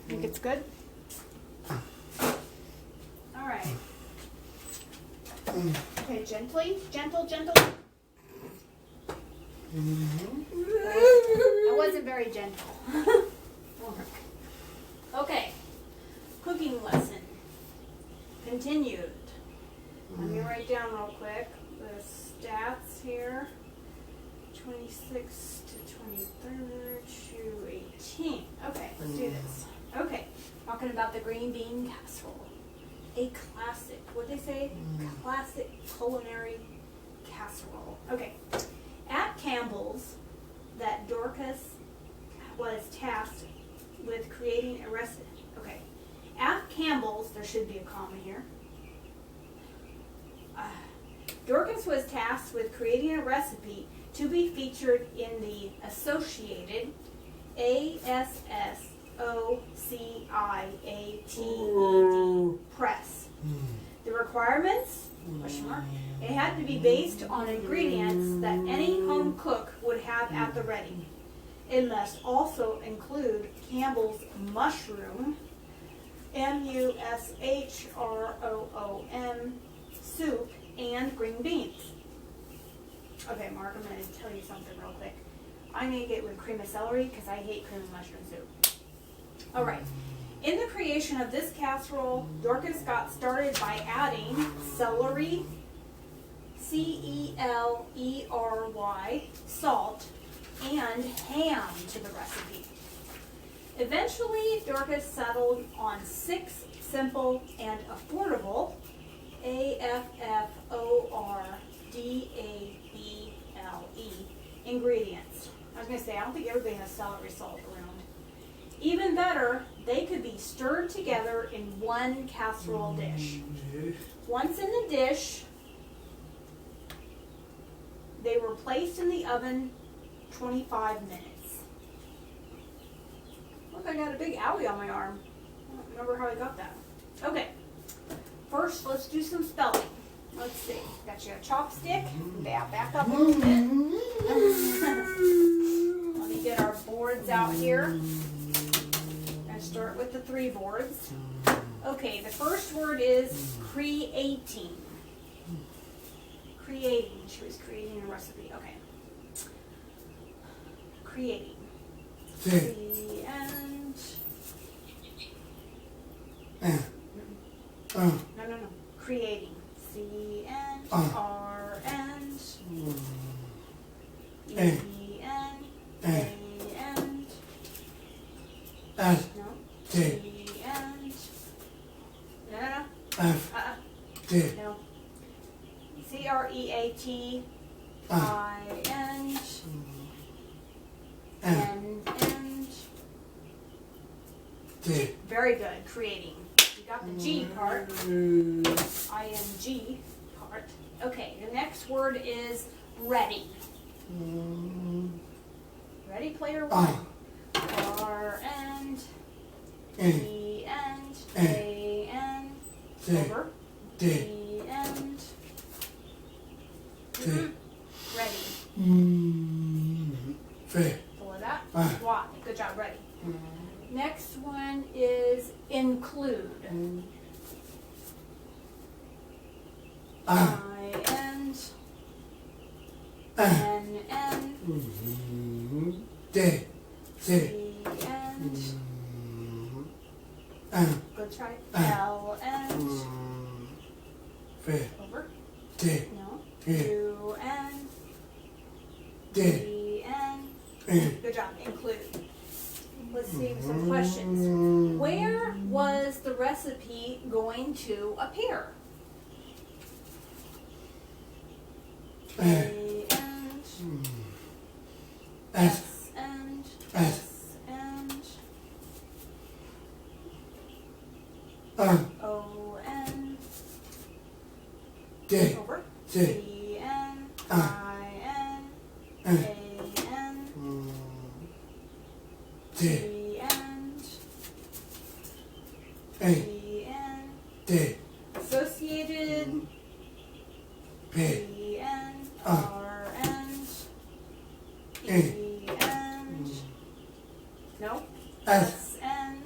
Think it's good? All right. Okay, gently, gentle. That wasn't very gentle. Okay, cooking lesson continued. Let me write down real quick the stats here. 26 to 23rd to 18. Okay, let's do this. Okay, talking about the green bean casserole. A classic, what'd they say? Classic culinary casserole. Okay, at Campbell's, that Dorcas was tasked with creating a recipe. Okay, at Campbell's, there should be a comma here. Dorcas was tasked with creating a recipe to be featured in the Associated ASSOCIATED Press. The requirements? Question mark. It had to be based on ingredients that any home cook would have at the ready. It must also include Campbell's mushroom, MUSHROOM, soup, and green beans. Okay, Mark, I'm going to tell you something real quick. I make it with cream of celery because I hate cream of mushroom soup. All right. In the creation of this casserole, Dorcas got started by adding celery, CELERY, salt, and ham to the recipe. Eventually, Dorcas settled on 6 simple and affordable AFFORDABLE ingredients. I was going to say, I don't think everybody has celery salt around. Even better, they could be stirred together in one casserole dish. Once in the dish, they were placed in the oven 25 minutes. Look, I got a big owie on my arm. I don't remember how I got that. Okay, first let's do some spelling. Let's see. Got you a chopstick. Back up a little bit. Let me get our boards out here. And start with the 3 boards. Okay, the first word is creating. Creating. She was creating a recipe. Okay. Creating. C and no. Creating. C and R and E and A and no. T and no. No. CREATI and very good. Creating. You got the G part. ING part. Okay, the next word is ready. Ready, player 1. R and E and A and over. D and ready. Full of that. Y. Good job. Ready. Next one is include. I and N and C and good try. L and over. No. U and D and good job. Include. Let's see some questions. Where was the recipe going to appear? A and S and S and O and D over. D C and I and A and D D and A D and D associated P D and R and E and no S S and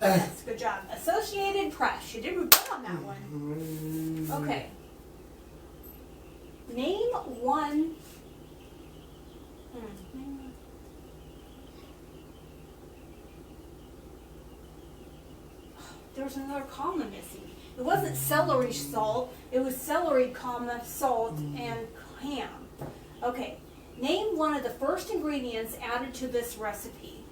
Yes, good job. Associated Press. You did good on that one. Okay. Name one. There was another comma missing. It wasn't celery salt. It was celery, comma, salt, and ham. Okay. Name one of the first ingredients added to this recipe.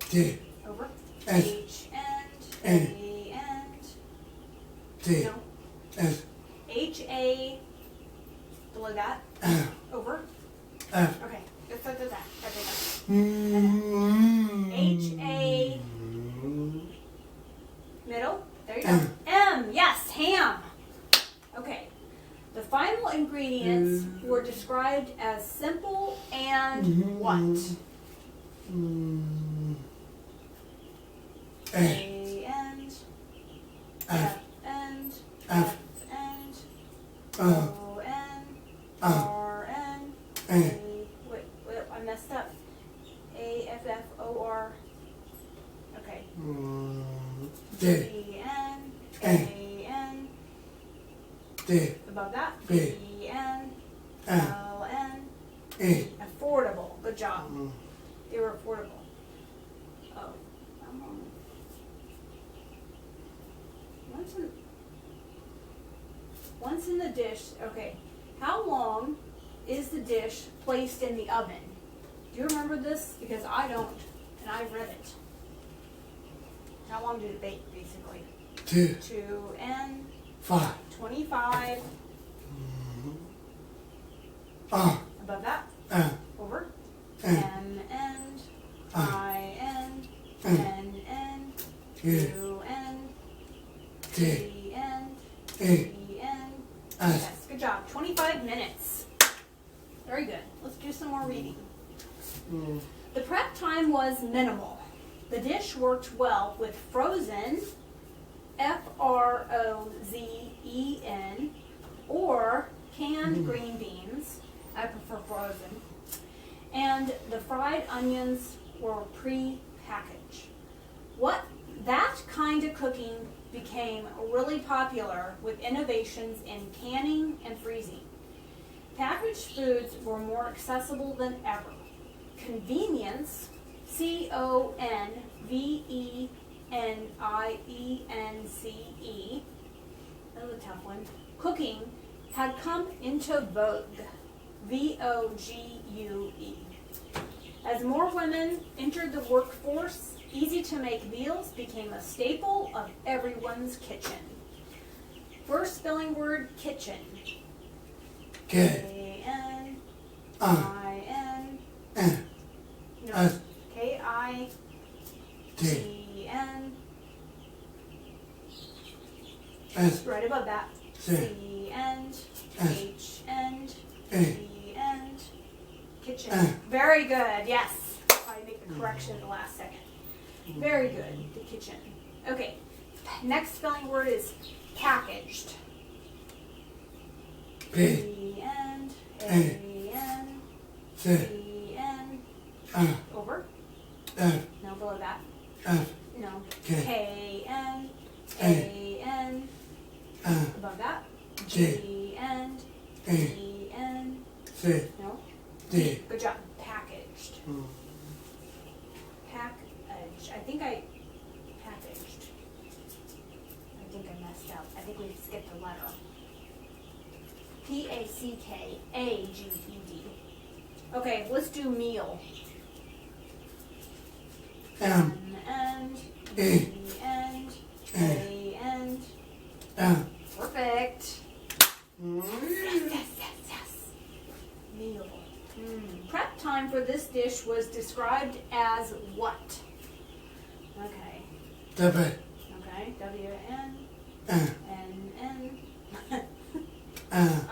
D. Over. S. H and N. A and D. no. S. H A. Below that. Over. F. Okay. Just that. Okay. Mm. H A. Middle. There you go. M. Yes. Ham. Okay. The final ingredients were described as simple and what? A. A and F. F and F. F and O. O N A. R N A. Wait, I messed up. A F F O R. Okay. D. B N A N. D. Above that. B. B N F. L N. E. Affordable. Good job. They were affordable. Oh. Once in the dish. Okay. How long is the dish placed in the oven? Do you remember this? Because I don't, and I read it. How long did it bake, basically? 2. 2 and 5. 25. Above that. Over. M and I and N and U and T and E and. Yes, good job. 25 minutes. Very good. Let's do some more reading. The prep time was minimal. The dish worked well with frozen, F-R-O-Z-E-N, or canned green beans. I prefer frozen. And the fried onions were pre-packaged. That kind of cooking became really popular with innovations in canning and freezing. Packaged foods were more accessible than ever. Convenience, C-O-N-V-E-N-I-E-N-C-E, that was a tough one, cooking had come into vogue, V-O-G-U-E. As more women entered the workforce, easy-to-make meals became a staple of everyone's kitchen. First spelling word, kitchen. K-N-I-N. No. K-I-T-N. Right above that. C-N. H-N. E-N. Kitchen. Very good, yes. I make the correction at the last second. Very good, the kitchen. Okay, next spelling word is packaged. P-N, A-N, C-N, over. No, below that. No. K-N, A-N, above that. G-N, E-N, no. D. Good job. Packaged. Packaged. I think I packaged. I think I messed up. I think we skipped a letter. P-A-C-K-A-G-E-D. Okay, let's do meal. M-N, E-N, A-N. Perfect. Yes. Meal. Prep time for this dish was described as what? Okay. Okay. W-N. N-N.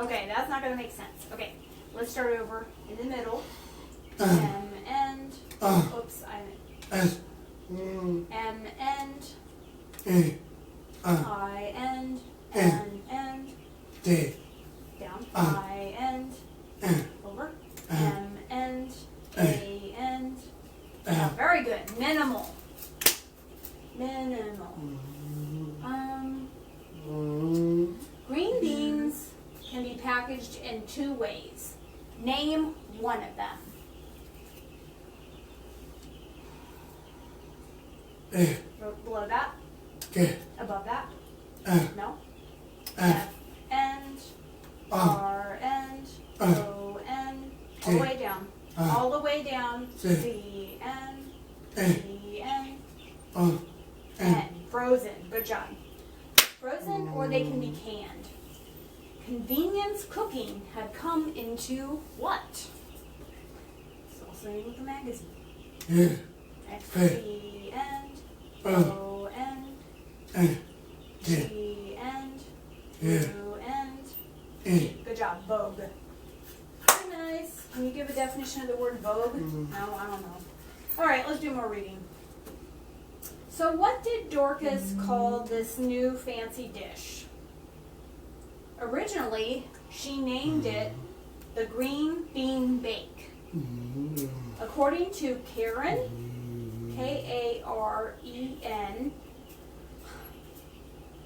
Okay, that's not going to make sense. Okay, let's start over in the middle. M-N. Oops, M-N. I-N. N-N. I end, over, M end, A end. Yeah, very good. Minimal. Minimal. Green beans can be packaged in 2 ways. Name one of them. Below that? Above that? No? F end, R end, O end, all the way down. All the way down. C end, D end, N. Frozen. Good job. Frozen, or they can be canned. Convenience cooking had come into what? It's also in with the magazine. C end, O end, G end, U end. Good job. Vogue. Very nice. Can you give a definition of the word vogue? No, I don't know. All right, let's do more reading. So what did Dorcas call this new fancy dish? Originally, she named it the green bean bake. According to Karen, Karen,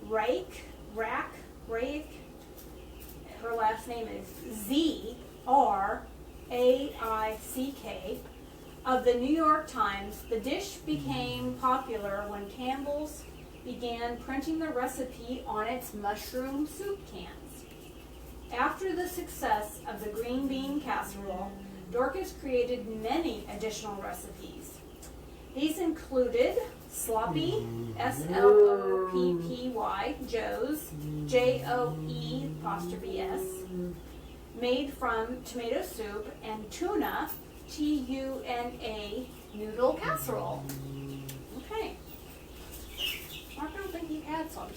Rake, her last name is Zraik, of the New York Times, the dish became popular when Campbell's began printing the recipe on its mushroom soup cans. After the success of the green bean casserole, Dorcas created many additional recipes. These included sloppy, Sloppy, Joe's, Joe', made from tomato soup, and tuna, Tuna, noodle casserole. Okay. Mark, I don't think you've had some.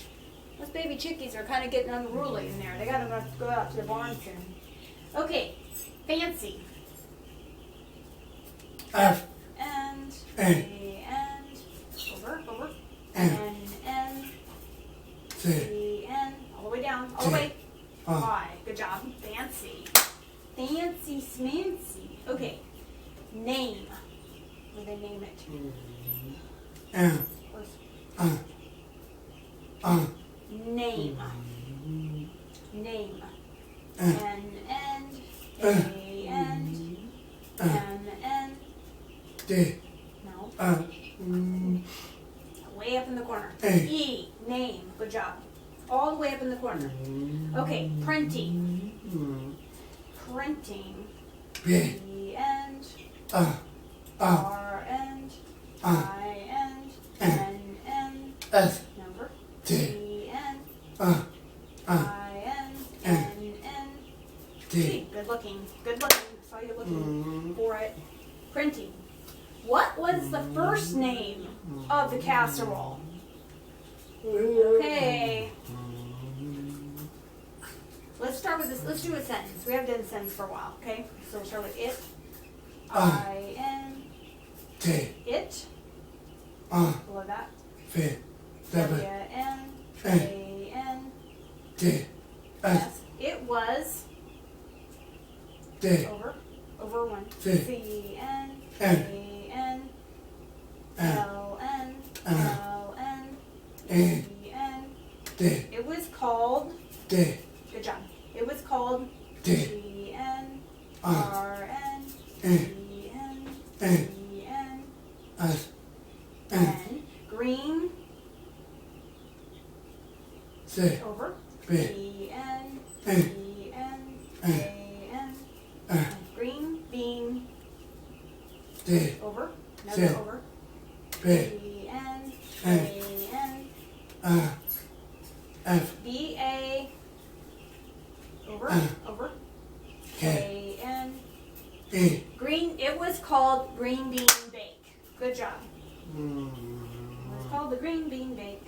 Those baby chickies are kind of getting unruly in there. They got to go out to the barn soon. Okay. Fancy. F And A and over, N C N, all the way down, all the way. Y. Good job. Fancy. Fancy smancy. Okay. Name. What do they name it? Name. Name. N A N D No. Way up in the corner. A. E. Name. Good job. All the way up in the corner. Okay. Printing. Printing. B E end. R end. I end. N end. S Number. T E end. I end. N end. D Good looking. Good looking. Saw you looking for it. Printing. What was the first name of the casserole? Okay. Let's start with this. Let's do a sentence. We haven't done a sentence for a while, okay? So we'll start with it. I N. T It. Below that. V W W N A N D S S. It was. D Over one. C C N N A N N L N L N E E N. D It was called. D Good job. It was called D G N R N E N E N S N. Green. C Over. B E N E E N A N. Green bean. D Over. C Another over. B E N A N. F B A. Over. Over. K A N. E Green. It was called green bean bake. Good job. It was called the green bean bake.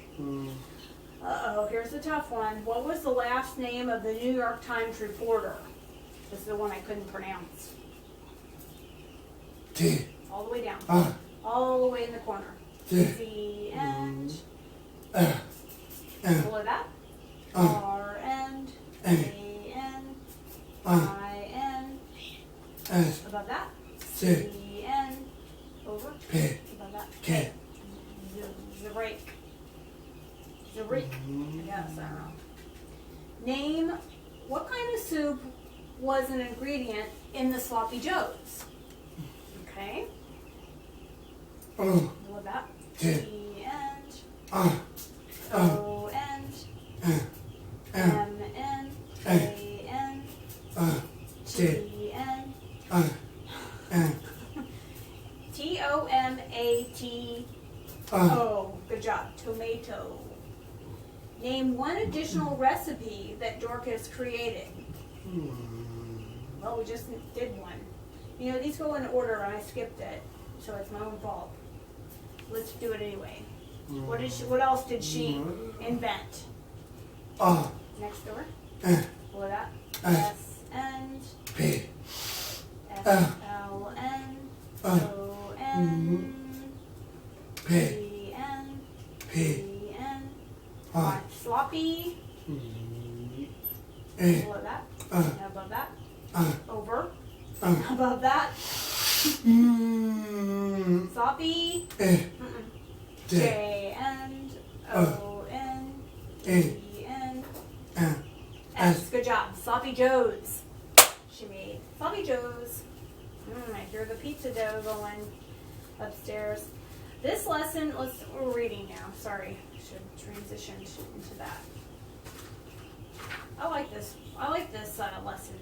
Uh-oh, here's a tough one. What was the last name of the New York Times reporter? This is the one I couldn't pronounce. T All the way down. R All the way in the corner. T C and F N below that. R R and N A N Name what kind of soup was an ingredient in the sloppy joes. Okay. What about T and O and M and A and T and Tomato. Good job. Tomato. Name one additional recipe that Dorcas created. Well, we just did one. You know, these go in order and I skipped it, so it's my own fault. Let's do it anyway. What else did she invent? Next door. What that? S and P. S L N O N P. P N P. P N. Sloppy. What that? Above that. Over. Above that. Sloppy. J and O N E N S. Good job. Sloppy joes. She made sloppy joes. I hear the pizza dough going upstairs. This lesson, we're reading now. Sorry, I should transition into that. I like this lesson.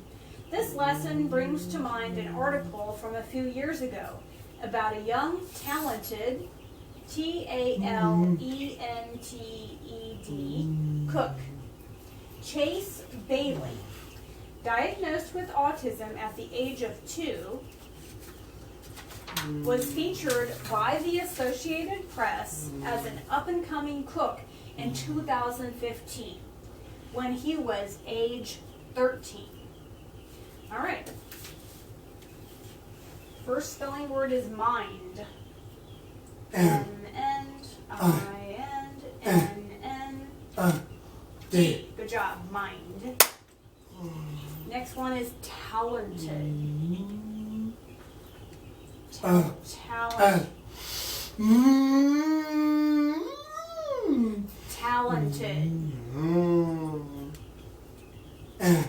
This lesson brings to mind an article from a few years ago about a young, talented, talented cook, Chase Bailey, diagnosed with autism at the age of 2, was featured by the Associated Press as an up-and-coming cook in 2015 when he was age 13. All right. First spelling word is mind. M-N-I-N-N-N-D. Good job, mind. Next one is talented. Talented.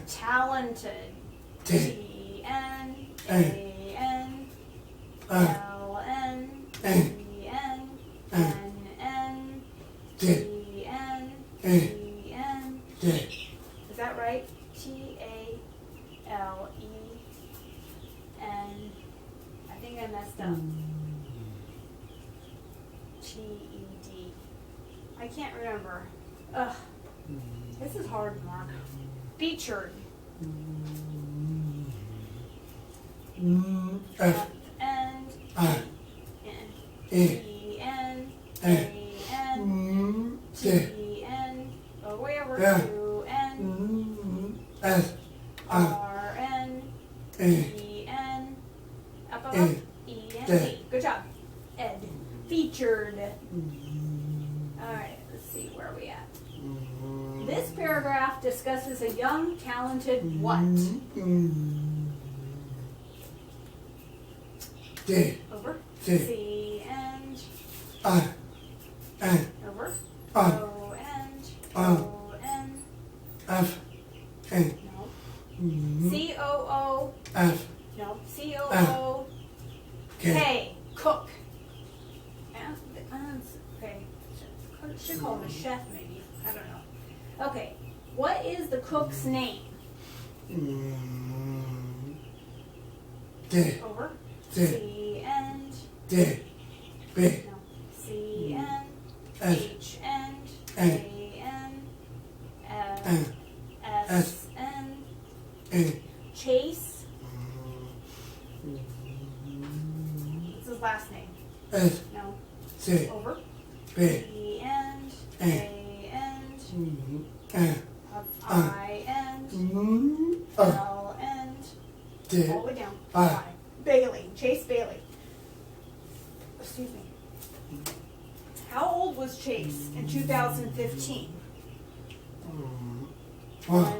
Talented. T-A-L-N-N-N-N-D-N-D-N. Is that right? T-A-L-E-N. I think I messed up. T-E-D. I can't remember. Ugh. This is hard, Mark. Featured. F and N E N A N T N way over to N S R N E N up E N D. Good job, Ed. Featured. All right, let's see where are we at. This paragraph discusses a young, talented what? D. Over. D. C and N. over. O and O N. F. N. No. C O O. F. No. C O O. K. Cook. Okay. Should call him a chef maybe. I don't know. Okay. What is the cook's name? D. Over. D. C and D. B. no. C and S. H and N. A and N. S and N. Chase. What's his last name? S. No. C. Over. B. E and A and N. I and L and D. all the way down. I. Y. Bailey. Chase Bailey. Excuse me. How old was Chase in 2015? One.